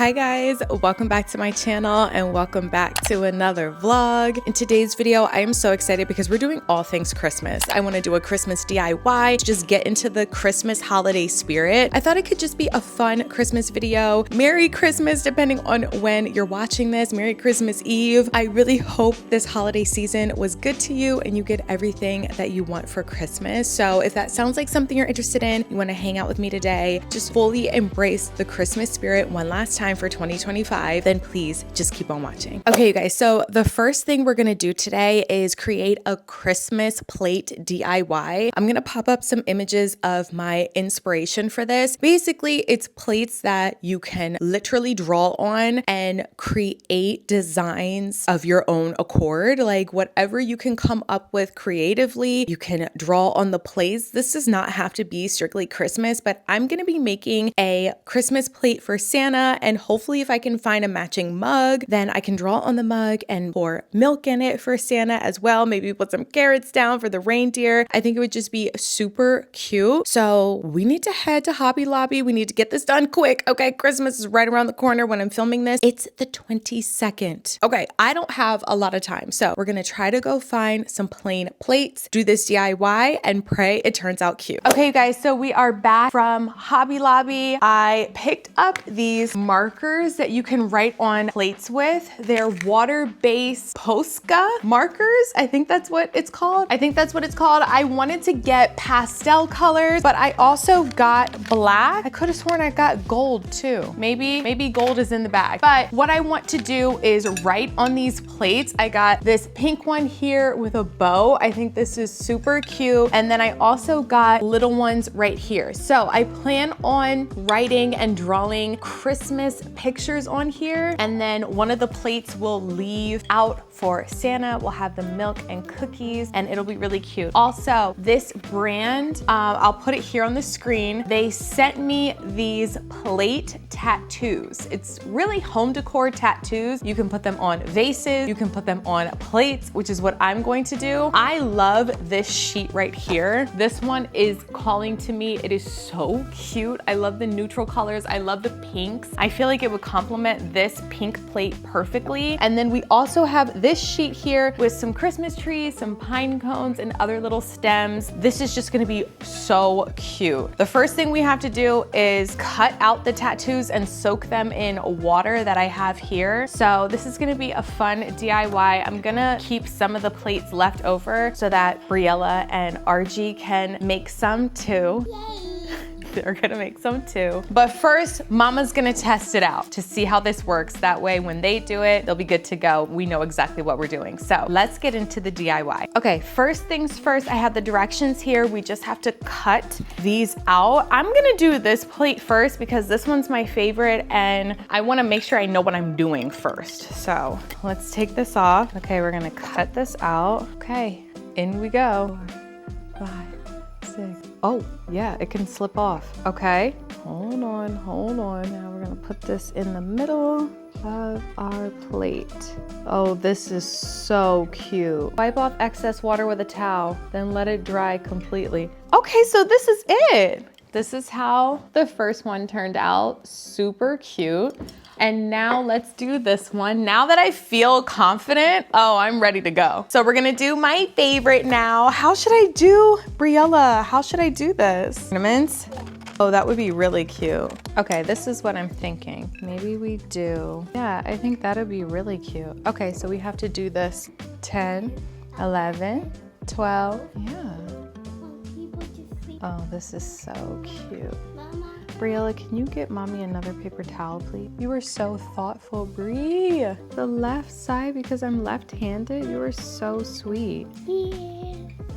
Hi guys, welcome back to my channel and welcome back to another vlog. In today's video, I am so excited because we're doing all things Christmas. I want to do a Christmas DIY to just get into the Christmas holiday spirit. I thought it could just be a fun Christmas video. Merry Christmas, depending on when you're watching this. Merry Christmas Eve. I really hope this holiday season was good to you and you get everything that you want for Christmas. So if that sounds like something you're interested in, you want to hang out with me today, just fully embrace the Christmas spirit one last time for 2025, then please just keep on watching. Okay, you guys, so the first thing we're gonna do today is create a Christmas plate DIY. I'm gonna pop up some images of my inspiration for this. Basically, it's plates that you can literally draw on and create designs of your own accord. Like whatever you can come up with creatively, you can draw on the plates. This does not have to be strictly Christmas, but I'm gonna be making a Christmas plate for Santa, and hopefully if I can find a matching mug, then I can draw on the mug and pour milk in it for Santa as well. Maybe put some carrots down for the reindeer. I think it would just be super cute. So we need to head to Hobby Lobby. We need to get this done quick. Okay, Christmas is right around the corner when I'm filming this. It's the 22nd. Okay, I don't have a lot of time. So we're gonna try to go find some plain plates, do this DIY, and pray it turns out cute. Okay, you guys, so we are back from Hobby Lobby. I picked up these markers that you can write on plates with. They're water-based Posca markers. I think that's what it's called. I wanted to get pastel colors, but I also got black. I could have sworn I got gold too. Maybe gold is in the bag. But what I want to do is write on these plates. I got this pink one here with a bow. I think this is super cute. And then I also got little ones right here. So I plan on writing and drawing Christmas pictures on here, and then one of the plates will leave out for Santa. We'll have the milk and cookies, and it'll be really cute. Also, this brand, I'll put it here on the screen. They sent me these plate tattoos. It's really home decor tattoos. You can put them on vases, you can put them on plates, which is what I'm going to do. I love this sheet right here. This one is calling to me. It is so cute. I love the neutral colors. I love the pinks. I feel like it would complement this pink plate perfectly. And then we also have this sheet here with some Christmas trees, some pine cones, and other little stems. This is just gonna be so cute. The first thing we have to do is cut out the tattoos and soak them in water that I have here. So this is gonna be a fun DIY. I'm gonna keep some of the plates left over so that Briella and RG can make some too. They're gonna make some too. But first, Mama's gonna test it out to see how this works. That way, when they do it, they'll be good to go. We know exactly what we're doing. So let's get into the DIY. Okay, first things first, I have the directions here. We just have to cut these out. I'm gonna do this plate first because this one's my favorite and I wanna make sure I know what I'm doing first. So let's take this off. Okay, we're gonna cut this out. Okay, in we go. 4, 5, 6. Oh, yeah, it can slip off. Okay, hold on. Now we're gonna put this in the middle of our plate. Oh, this is so cute. Wipe off excess water with a towel, then let it dry completely. Okay, so this is it. This is how the first one turned out. Super cute. And now let's do this one. Now that I feel confident, oh, I'm ready to go. So we're gonna do my favorite now. How should I do, Briella? How should I do this? Ornaments? Oh, that would be really cute. Okay, this is what I'm thinking. Maybe we do, yeah, I think that'd be really cute. Okay, so we have to do this 10, 11, 12, yeah. Oh, this is so cute. Briella, can you get Mommy another paper towel, please? You are so thoughtful, Brie. The left side, because I'm left-handed, you are so sweet. Yeah.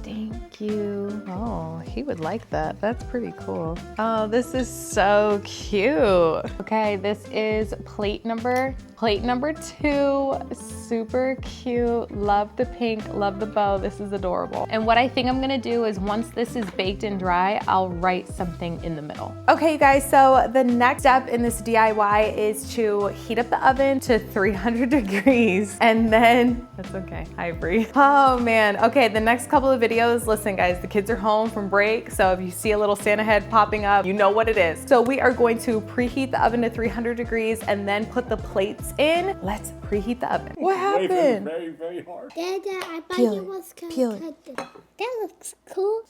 Thank you. Oh, he would like that. That's pretty cool. Oh, this is so cute. Okay, this is plate number 2. Super cute. Love the pink, love the bow. This is adorable. And what I think I'm gonna do is once this is baked and dry, I'll write something in the middle. Okay, you guys, so the next step in this DIY is to heat up the oven to 300 degrees. And then, that's okay. Hi, Brie. Oh man. Okay, the next couple of videos, listen listen guys, the kids are home from break, so if you see a little Santa head popping up, you know what it is. So we are going to preheat the oven to 300 degrees and then put the plates in. Let's preheat the oven. What happened? Very, very hard. Dad, I thought Peel you it. was gonna Peel it. cut this. That looks cool.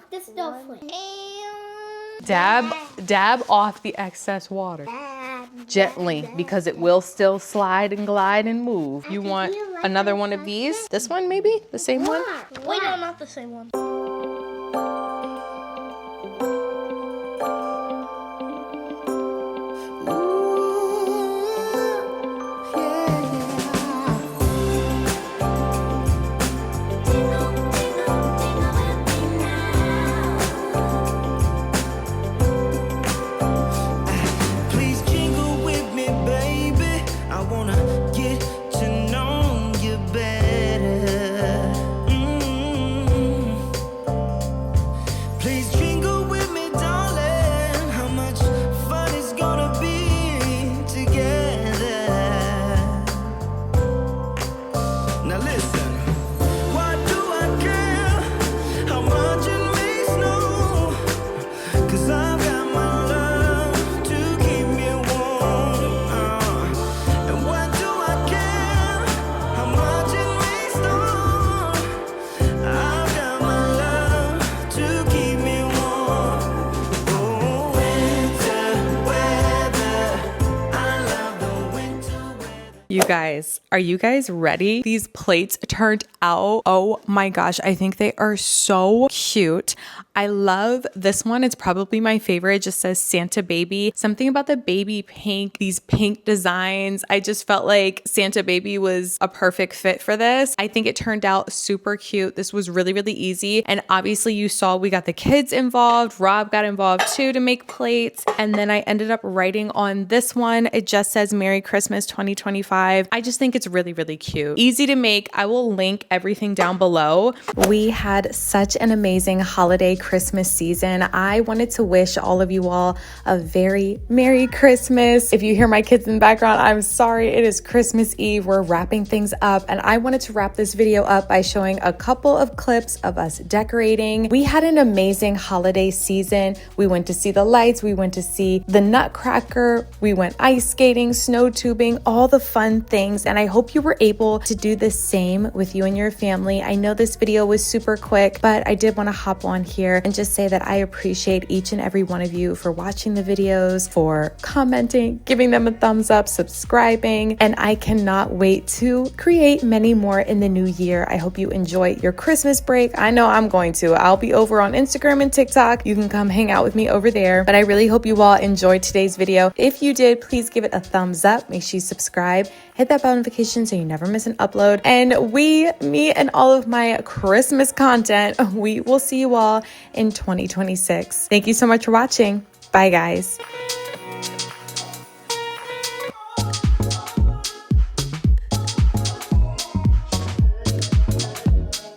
This is no flame. Dab off the excess water. Gently, because it will still slide and glide and move. You want another one of these? This one maybe? The same one? Wait, no, not the same one. You guys, are you guys ready? These plates turned out, oh my gosh, I think they are so cute. I love this one. It's probably my favorite. It just says Santa Baby. Something about the baby pink, these pink designs. I just felt like Santa Baby was a perfect fit for this. I think it turned out super cute. This was really, really easy. And obviously you saw we got the kids involved. Rob got involved too to make plates. And then I ended up writing on this one. It just says Merry Christmas 2025. I just think it's really, really cute. Easy to make. I will link everything down below. We had such an amazing holiday Christmas season. I wanted to wish all of you all a very Merry Christmas. If you hear my kids in the background, I'm sorry. It is Christmas Eve. We're wrapping things up, and I wanted to wrap this video up by showing a couple of clips of us decorating. We had an amazing holiday season. We went to see the lights. We went to see the Nutcracker. We went ice skating, snow tubing, all the fun things, and I hope you were able to do the same with you and your family. I know this video was super quick, but I did want to hop on here and just say that I appreciate each and every one of you for watching the videos, for commenting, giving them a thumbs up, subscribing, and I cannot wait to create many more in the new year. I hope you enjoy your Christmas break. I know I'm going to. I'll be over on Instagram and TikTok. You can come hang out with me over there, but I really hope you all enjoyed today's video. If you did, please give it a thumbs up. Make sure you subscribe. Hit that bell notification so you never miss an upload. And me and all of my Christmas content, we will see you all in 2026. Thank you so much for watching. Bye, guys.